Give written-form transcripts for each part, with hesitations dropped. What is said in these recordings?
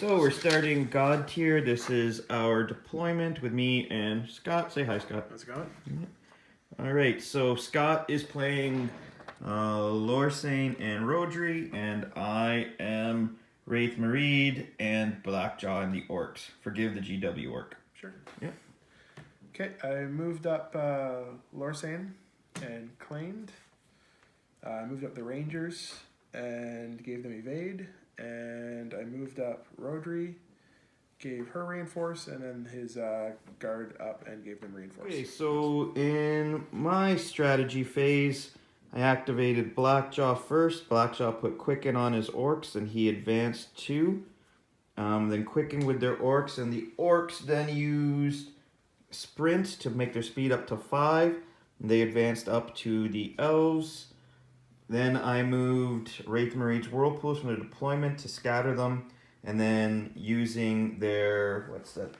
So we're starting Godtear. This is our deployment with me and Scott. Say hi, Scott. How's it going? All right, so Scott is playing Lorsane and Rodri, and I am Wraith Mareed and Blackjaw and the Orcs. Forgive the GW orc. Sure. Yeah. Okay, I moved up Lorsane and claimed. I moved up the Rangers and gave them evade. And I moved up Rodri, gave her reinforce, and then his guard up and gave them reinforce. Okay, so in my strategy phase, I activated Blackjaw first. Blackjaw put Quicken on his orcs, and he advanced 2. Then Quicken with their orcs, and the orcs then used Sprint to make their speed up to 5. And they advanced up to the elves. Then I moved Wraith Mareed's whirlpools from the deployment to scatter them. And then using their,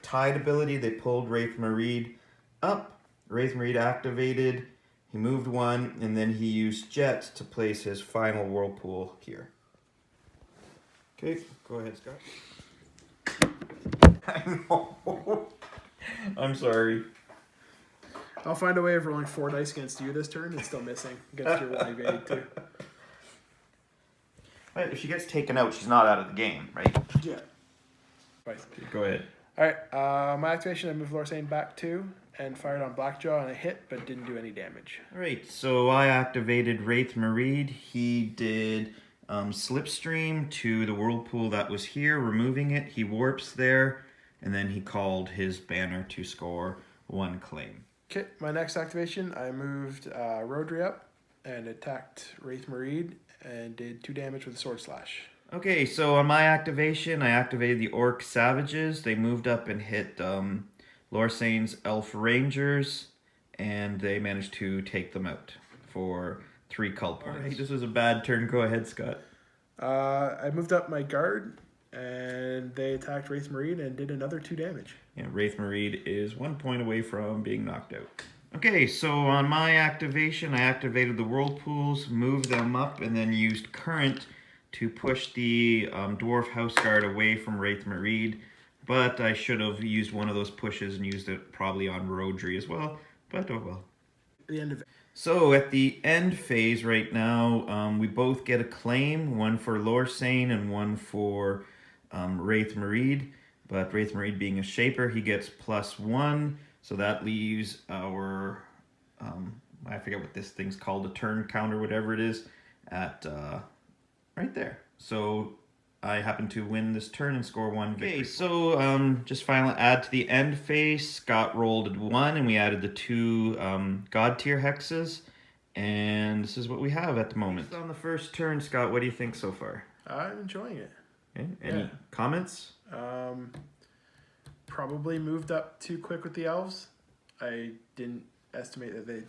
Tide ability, they pulled Wraith Mareed up. Wraith Mareed activated. He moved 1, and then he used Jet to place his final whirlpool here. Okay, go ahead, Scott. I know. I'm sorry. I'll find a way of rolling 4 dice against you this turn and still missing against your one evade too. But if she gets taken out, she's not out of the game, right? Yeah. Right. Okay, go ahead. Alright, my activation, I moved Lorsane back 2 and fired on Blackjaw and I hit but didn't do any damage. Alright, so I activated Wraith Mareed. He did Slipstream to the whirlpool that was here, removing it. He warps there, and then he called his banner to score 1 claim. Okay, my next activation, I moved Rodri up and attacked Wraith Mareed and did 2 damage with a sword slash. Okay, so on my activation, I activated the Orc Savages. They moved up and hit Lorsane's Elf Rangers, and they managed to take them out for 3 cull points. Right. This was a bad turn. Go ahead, Scott. I moved up my guard, and they attacked Wraith Mareed and did another 2 damage. Yeah, Wraith Mareed is 1 point away from being knocked out. Okay, so on my activation, I activated the whirlpools, moved them up, and then used Current to push the Dwarf House Guard away from Wraith Mareed. But I should have used one of those pushes and used it probably on Rodri as well. But oh well. The end of it. So at the end phase right now, we both get a claim, one for Lorsane and one for Wraith Mareed. But Wraith Mareed being a shaper, he gets +1. So that leaves our, I forget what this thing's called, a turn counter, whatever it is, at right there. So I happen to win this turn and score 1 victory. Okay, so just finally add to the end phase. Scott rolled 1, and we added the 2 Godtear hexes. And this is what we have at the moment. On the first turn, Scott, what do you think so far? I'm enjoying it. Okay. Any comments? Probably moved up too quick with the elves. I didn't estimate that they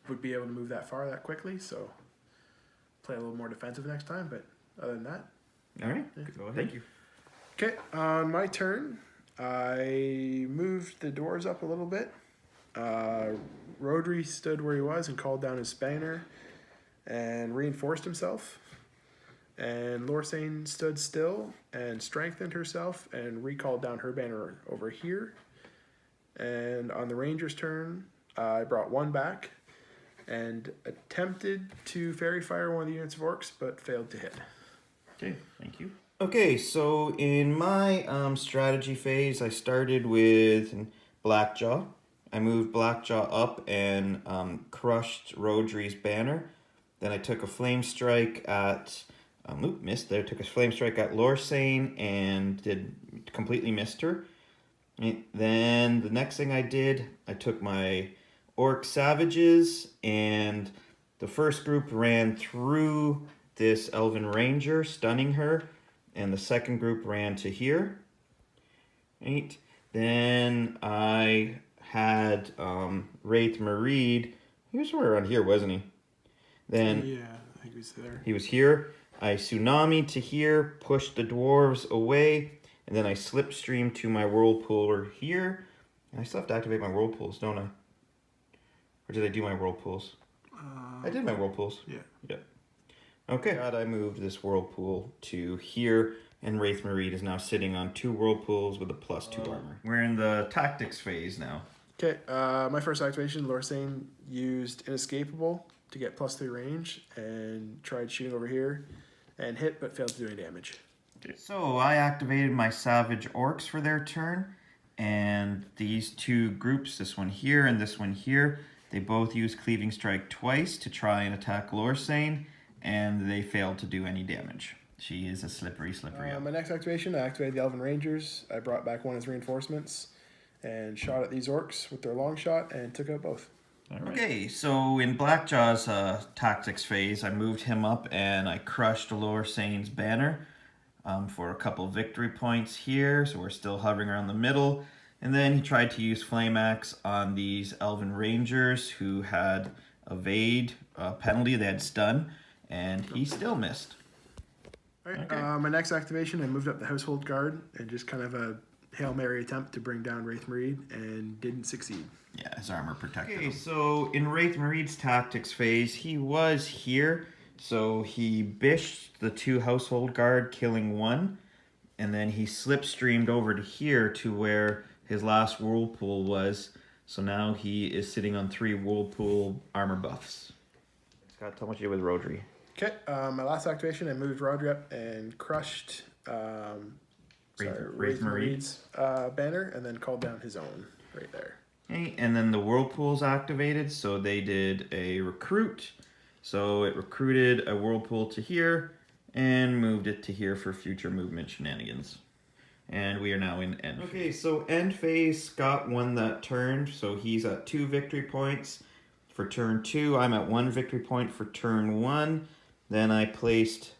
would be able to move that far that quickly, so play a little more defensive next time, but other than that. All right, go ahead. Thank you. Okay, on my turn, I moved the doors up a little bit. Rodri stood where he was and called down his banner and reinforced himself. And Lorsane stood still and strengthened herself and recalled down her banner over here. And on the Ranger's turn, I brought 1 back and attempted to Fairy Fire one of the units of orcs, but failed to hit. Okay, thank you. Okay, so in my strategy phase, I started with Blackjaw. I moved Blackjaw up and crushed Rodri's banner. Then I took a Flame Strike at... missed there. Took a Flame Strike at Lorsane and completely missed her. And then the next thing I did, I took my Orc Savages, and the first group ran through this Elven Ranger, stunning her, and the second group ran to here. Right. Then I had Wraith Mareed. He was somewhere around here, wasn't he? Then yeah, I think he was there. He was here. I tsunami to here, pushed the dwarves away, and then I slipstream to my whirlpooler here. And I still have to activate my whirlpools, don't I? Or did I do my whirlpools? I did my whirlpools. Yeah. Yeah. Okay. God, I moved this whirlpool to here And Wraith Mareed is now sitting on 2 Whirlpools with a +2 armor. We're in the tactics phase now. Okay, my first activation, Lorsane used Inescapable to get +3 range and tried shooting over here and hit but failed to do any damage. So I activated my Savage Orcs for their turn, and these 2 groups, this one here and this one here, they both use Cleaving Strike twice to try and attack Lorsane, and they failed to do any damage. She is a slippery elf. My next activation, I activated the Elven Rangers. I brought back one as reinforcements and shot at these orcs with their long shot and took out both. Okay, so in Blackjaw's tactics phase, I moved him up and I crushed Lorsane's banner for a couple victory points here, so we're still hovering around the middle. And then he tried to use Flame Axe on these Elven Rangers who had evade penalty, they had stun, and he still missed. Alright, okay. My next activation, I moved up the Household Guard and just kind of a Hail Mary attempt to bring down Wraith Mareed and didn't succeed. Yeah, his armor protected him. So in Wraith Mareed's tactics phase, he was here, so he bished the 2 Household Guard, killing 1, and then he slipstreamed over to here to where his last Whirlpool was, so now he is sitting on 3 Whirlpool armor buffs. Scott, tell me what you did with Rodri. Okay, my last activation, I moved Rodrep and crushed Wraith Mareed's banner and then called down his own right there. Okay, and then the Whirlpool's activated, so they did a recruit. So it recruited a Whirlpool to here and moved it to here for future movement shenanigans. And we are now in end phase. Okay, so end phase, Scott won that turn, so he's at 2 victory points for turn 2. I'm at 1 victory point for turn 1. Then I placed,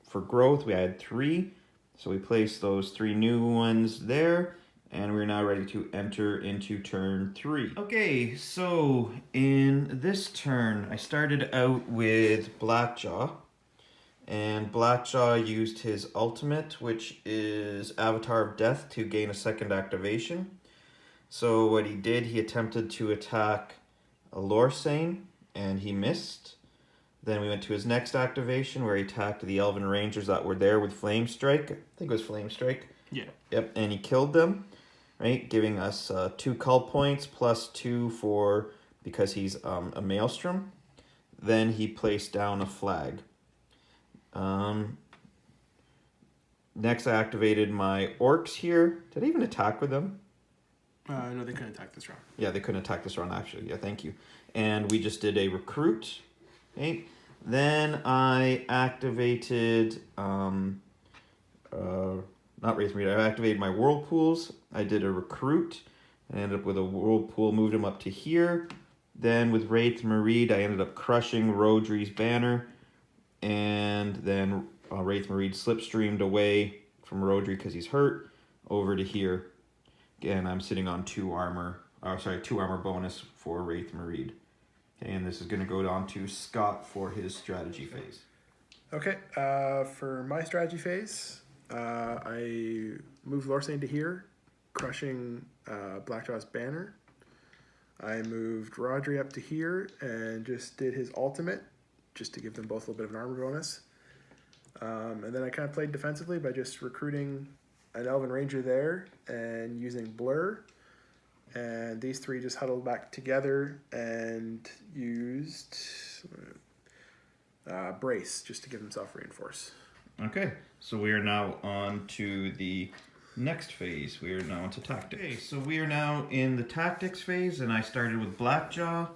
for growth, we had 3. So we placed those 3 new ones there, and we're now ready to enter into turn 3. Okay, so in this turn, I started out with Blackjaw, and Blackjaw used his ultimate, which is Avatar of Death, to gain a 2nd activation. So what he did, he attempted to attack a Lorsane, and he missed. Then we went to his next activation where he attacked the Elven Rangers that were there with Flame Strike. I think it was Flame Strike. Yeah. Yep, and he killed them, right? Giving us 2 cull points plus 2 for, because he's a Maelstrom. Then he placed down a flag. Next I activated my Orcs here. Did I even attack with them? No, they couldn't attack this round. Yeah, they couldn't attack this round actually. Yeah, thank you. And we just did a recruit. Okay. Then I activated, not Wraith Mareed, I activated my Whirlpools. I did a recruit. I ended up with a Whirlpool, moved him up to here. Then with Wraith Mareed, I ended up crushing Rodri's banner. And then Wraith Mareed slipstreamed away from Rodri because he's hurt, over to here. Again, I'm sitting on 2 armor bonus for Wraith Mareed. Okay, and this is going to go on to Scott for his strategy phase. Okay, for my strategy phase, I moved Lorsane to here, crushing Blackjaw's banner. I moved Rodri up to here and just did his ultimate, just to give them both a little bit of an armor bonus. And then I kind of played defensively by just recruiting an Elven Ranger there and using Blur. And these 3 just huddled back together and used Brace just to give himself reinforce. Okay, so we are now on to the next phase. We are now into tactics. Okay, so we are now in the tactics phase, and I started with Blackjaw.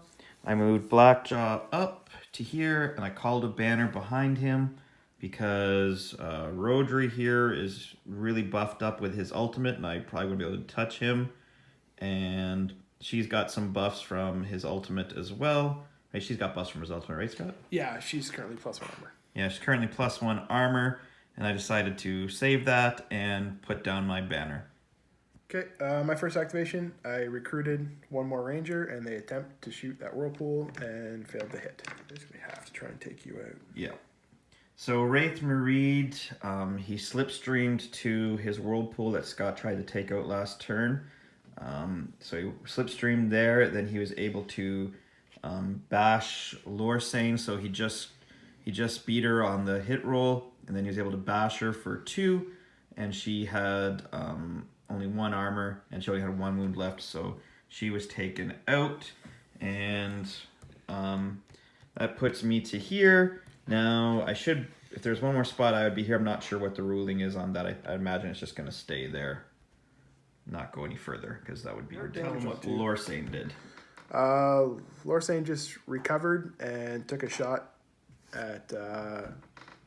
I moved Blackjaw up to here, and I called a banner behind him because Rodri here is really buffed up with his ultimate, and I probably wouldn't be able to touch him. And she's got some buffs from his ultimate as well. Right, she's got buffs from his ultimate, right, Scott? Yeah, she's currently +1 armor. Yeah, she's currently +1 armor, and I decided to save that and put down my banner. Okay, my first activation, I recruited 1 more ranger, and they attempt to shoot that Whirlpool and failed to hit. Basically have to try and take you out. Yeah. So Wraith Mareed, he slipstreamed to his Whirlpool that Scott tried to take out last turn. So he slipstreamed there, then he was able to bash Lorsane, so he just beat her on the hit roll, and then he was able to bash her for 2. and she had only 1 armor, and she only had 1 wound left, so she was taken out, and that puts me to here. Now, I should, if there's one more spot, I would be here. I'm not sure what the ruling is on that. I imagine it's just going to stay there, not go any further, because that would be tell them what Lorsane did. Lorsane just recovered and took a shot at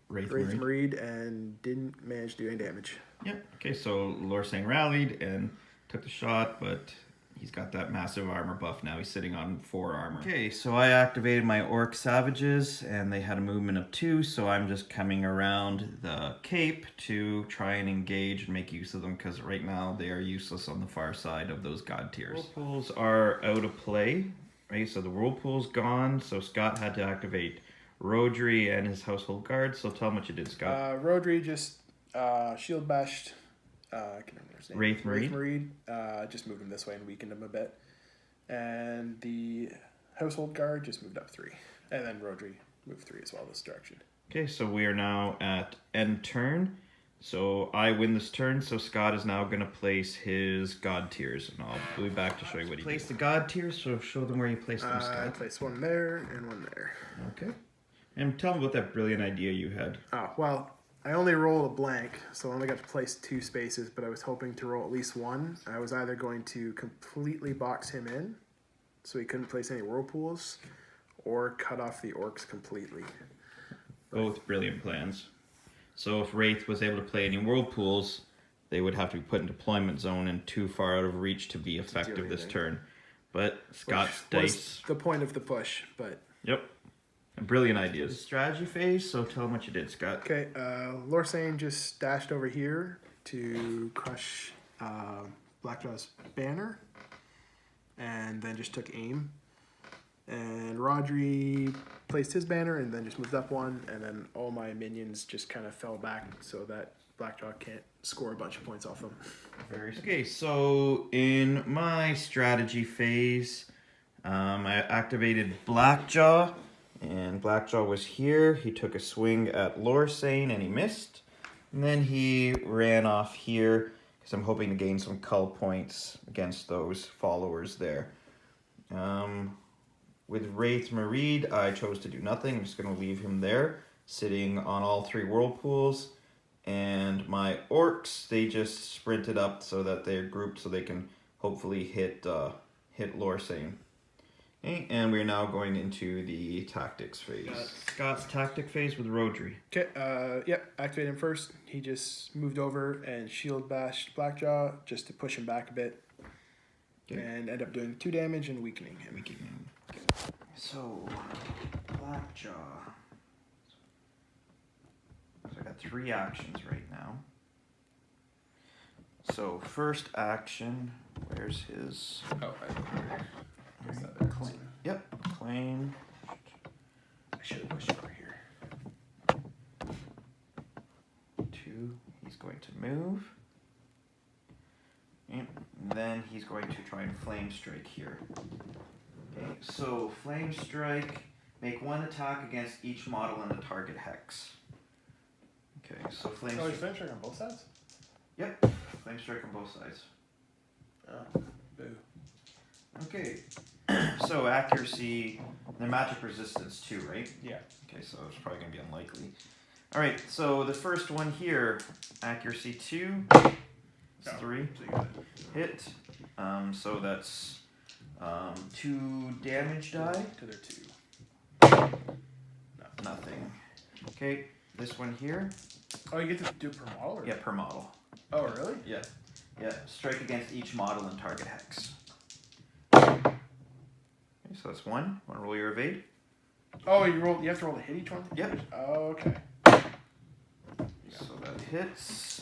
Wraith Mareed and didn't manage to do any damage. Yep. Okay, so Lorsane rallied and took the shot, but he's got that massive armor buff now. He's sitting on 4 armor. Okay, so I activated my Orc Savages, and they had a movement of 2, so I'm just coming around the cape to try and engage and make use of them, because right now they are useless on the far side of those Godtears. Whirlpools are out of play, right? So the Whirlpool's gone, so Scott had to activate Rodri and his household guards. So tell him what you did, Scott. Rodri just shield bashed I can remember his name. Wraith Mareed. Just moved him this way and weakened him a bit. And the household guard just moved up 3. And then Rodri moved 3 as well this direction. Okay, so we are now at end turn. So I win this turn, so Scott is now going to place his Godtears, and I'll be back to show you what he placed. The Godtears, so show them where you placed them, Scott. I placed 1 there and 1 there. Okay. And tell them about that brilliant idea you had. Oh, well, I only rolled a blank, so I only got to place 2 spaces, but I was hoping to roll at least 1. I was either going to completely box him in, so he couldn't place any whirlpools, or cut off the orcs completely. Both brilliant plans. So if Wraith was able to play any whirlpools, they would have to be put in deployment zone and too far out of reach to be effective this turn. But Scott's dice... the point of the push, but... Yep. A brilliant idea. Strategy phase, so tell them what you did, Scott. Okay, Lorsane just dashed over here to crush Blackjaw's banner, and then just took aim. And Rodri placed his banner and then just moved up 1, and then all my minions just kind of fell back so that Blackjaw can't score a bunch of points off them. Okay, so in my strategy phase, I activated Blackjaw, and Blackjaw was here. He took a swing at Lorsane and he missed. And then he ran off here because I'm hoping to gain some cull points against those followers there. With Wraith Mareed, I chose to do nothing. I'm just going to leave him there, sitting on all 3 whirlpools. And my orcs, they just sprinted up so that they're grouped so they can hopefully hit Lorsane. Okay, and we're now going into the tactics phase. Scott's tactic phase with Rodri. Okay, yep, activate him first. He just moved over and shield bashed Blackjaw just to push him back a bit. Okay. And end up doing 2 damage and weakening him. Okay. So, Blackjaw. So I got 3 actions right now. So, first action, where's his... Oh, right. Claim. Yep, claim. I should have pushed over here. 2, he's going to move. And then he's going to try and flame strike here. Okay, so flame strike, make 1 attack against each model in the target hex. Okay, so flame strike. Flame strike on both sides? Yep, flame strike on both sides. Oh, boo. Okay, so accuracy, the magic resistance too, right? Yeah. Okay, so it's probably going to be unlikely. Alright, so the first one here, accuracy 2, 3, hit, so that's 2 damage die. To their 2. Nothing. Okay, this one here. Oh, you get to do it per model? Or? Yeah, per model. Oh, really? Yeah. Yeah, strike against each model in target hex. Okay, so that's 1. Want to roll your evade? Oh, you have to roll to hit each one? Yep. Oh, okay. So that hits.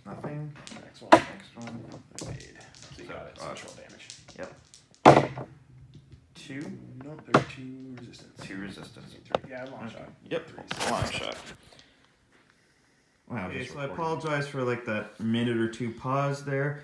Nothing. Next one. Next one. Evade. So you got it. So control damage. Yep. 2. Nope, there's 2 resistance. 2 resistance. 3. Yeah, long shot. Yep. 3. Long shot. Wow. Okay, so I apologize for like that minute or 2 pause there.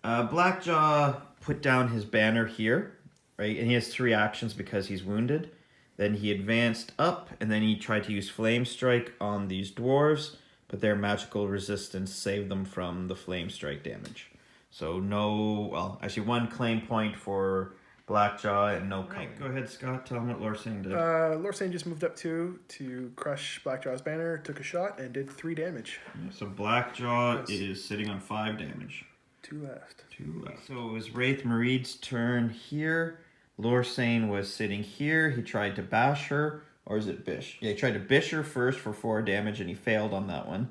Blackjaw put down his banner here, right? And he has 3 actions because he's wounded. Then he advanced up, and then he tried to use Flame Strike on these dwarves, but their magical resistance saved them from the Flame Strike damage. So no, well, actually 1 claim point for Blackjaw and no culling. Go ahead, Scott. Tell him what Lorsane did. Lorsane just moved up 2 to crush Blackjaw's banner, took a shot, and did 3 damage. So Blackjaw is sitting on 5 damage. 2 left. 2 left. So it was Wraith Mareed's turn here. Lorsane was sitting here. He tried to bash her, or is it bish? Yeah, he tried to bish her first for 4 damage, and he failed on that one.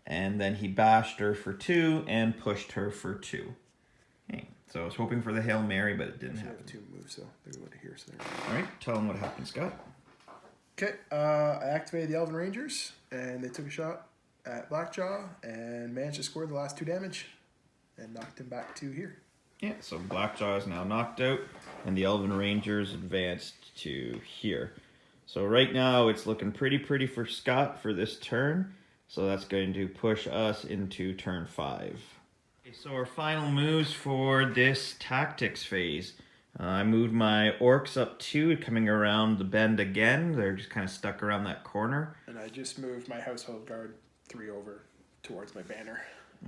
And then he bashed her for 2 and pushed her for 2. Okay, so I was hoping for the Hail Mary, but it didn't happen. I have 2 moves, so they're going to hear. So all right, tell him what happened, Scott. Okay, I activated the Elven Rangers, and they took a shot at Blackjaw and managed to score the last 2 damage and knocked him back to here. Yeah, so Blackjaw is now knocked out, and the Elven Rangers advanced to here. So right now it's looking pretty for Scott for this turn. So that's going to push us into turn 5. Okay, so our final moves for this tactics phase. I moved my orcs up 2, coming around the bend again. They're just kind of stuck around that corner. And I just moved my household guard 3 over towards my banner.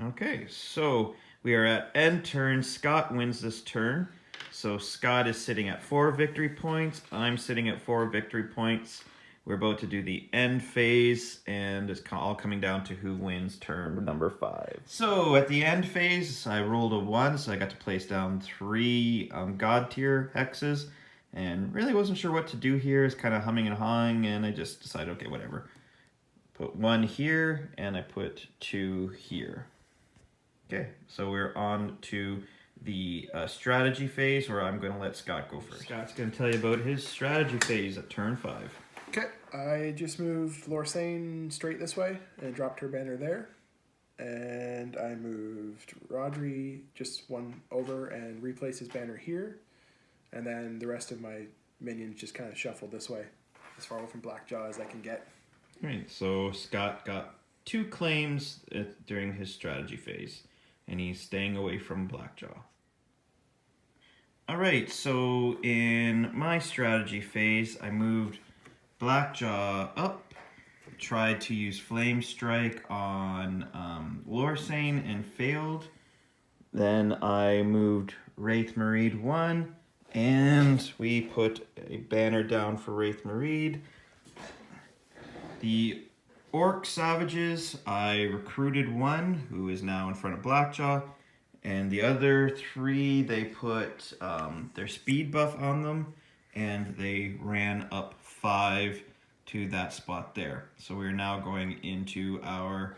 Okay, so we are at end turn. Scott wins this turn. So Scott is sitting at 4 victory points. I'm sitting at 4 victory points. We're about to do the end phase, and it's all coming down to who wins turn number 5. So at the end phase, I rolled a 1, so I got to place down 3 Godtear hexes, and really wasn't sure what to do here. It's kind of humming and hawing, and I just decided, okay, whatever. Put 1 here, and I put 2 here. Okay, so we're on to the strategy phase, where I'm going to let Scott go first. Scott's going to tell you about his strategy phase at turn 5. Okay, I just moved Lorsane straight this way and dropped her banner there. And I moved Rodri just 1 over and replaced his banner here. And then the rest of my minions just kind of shuffled this way, as far away from Blackjaw as I can get. All right, so Scott got 2 claims during his strategy phase, and he's staying away from Blackjaw. All right, so in my strategy phase, I moved Blackjaw up, tried to use Flame Strike on Lorsane and failed. Then I moved Wraith Mareed 1, and we put a banner down for Wraith Mareed. The Orc Savages, I recruited 1, who is now in front of Blackjaw, and the other 3, they put their speed buff on them, and they ran up 5 to that spot there. So we're now going into our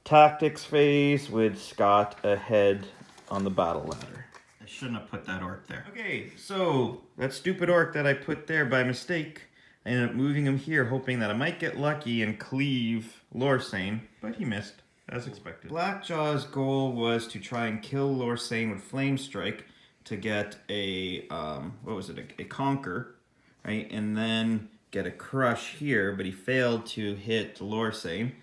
tactics phase with Scott ahead on the battle ladder. I shouldn't have put that orc there. Okay, so that stupid orc that I put there by mistake, I ended up moving him here, hoping that I might get lucky and cleave Lorsane, but he missed, as expected. Blackjaw's goal was to try and kill Lorsane with Flame Strike to get a, a Conquer, right? And then get a Crush here, but he failed to hit Lorsane,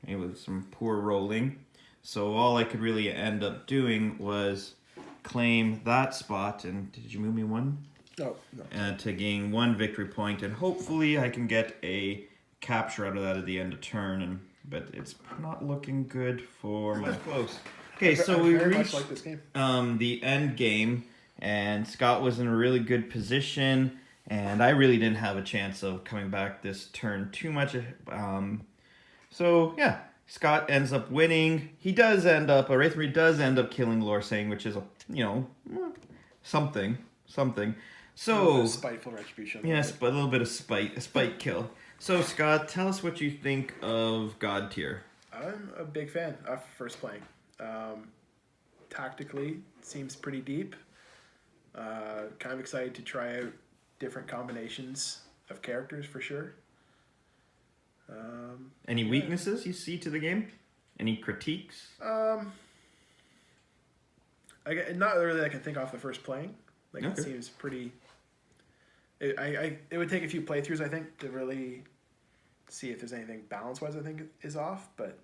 right, with some poor rolling. So all I could really end up doing was claim that spot, and did you move me 1? No. To gain 1 victory point, and hopefully I can get a capture out of that at the end of turn, but it's not looking good for my close. Okay, so we reached like this game. The end game, and Scott was in a really good position, and I really didn't have a chance of coming back this turn too much. So yeah, Scott ends up winning. He does end up, Wraith Mareed does end up killing Lorsane, which is, something. So spiteful retribution. Yes, but a little bit of spite, a spite kill. So Scott, tell us what you think of Godtear. I'm a big fan of first playing. Tactically, seems pretty deep. Kind of excited to try out different combinations of characters for sure. Any weaknesses you see to the game? Any critiques? Not really that I can think off the first playing. Okay. It seems pretty. It would take a few playthroughs, I think, to really see if there's anything balance-wise I think is off. But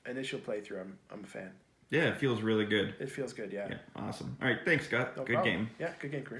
initial playthrough, I'm a fan. Yeah, it feels really good. It feels good, yeah. Yeah, awesome. All right, thanks, Scott. No good problem. game. Yeah, good game, career.